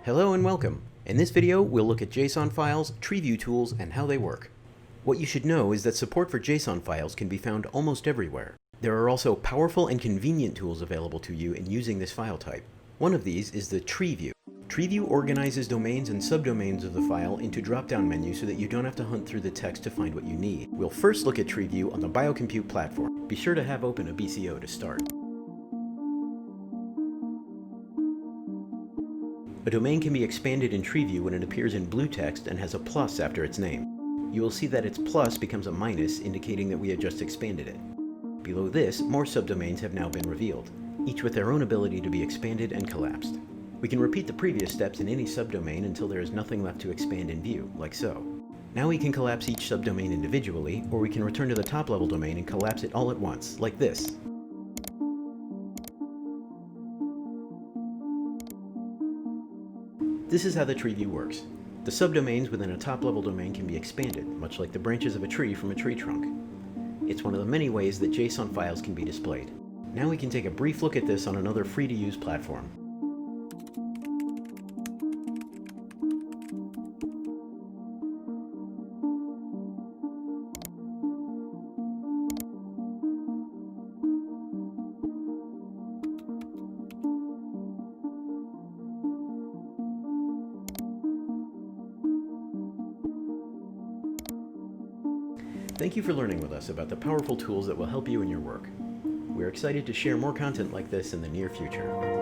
Hello and welcome. In this video, we'll look at JSON files, tree view tools, and how they work. What you should know is that support for JSON files can be found almost everywhere. There are also powerful and convenient tools available to you in using this file type. One of these is the tree view. Tree view organizes domains and subdomains of the file into drop-down menus so that you don't have to hunt through the text to find what you need. We'll first look at tree view on the BioCompute platform. Be sure to have open a BCO to start. A domain can be expanded in tree view when it appears in blue text and has a plus after its name. You will see that its plus becomes a minus, indicating that we had just expanded it. Below this, more subdomains have now been revealed, each with their own ability to be expanded and collapsed. We can repeat the previous steps in any subdomain until there is nothing left to expand in view, like so. Now we can collapse each subdomain individually, or we can return to the top level domain and collapse it all at once, like this. This is how the tree view works. The subdomains within a top-level domain can be expanded, much like the branches of a tree from a tree trunk. It's one of the many ways that JSON files can be displayed. Now we can take a brief look at this on another free-to-use platform. Thank you for learning with us about the powerful tools that will help you in your work. We're excited to share more content like this in the near future.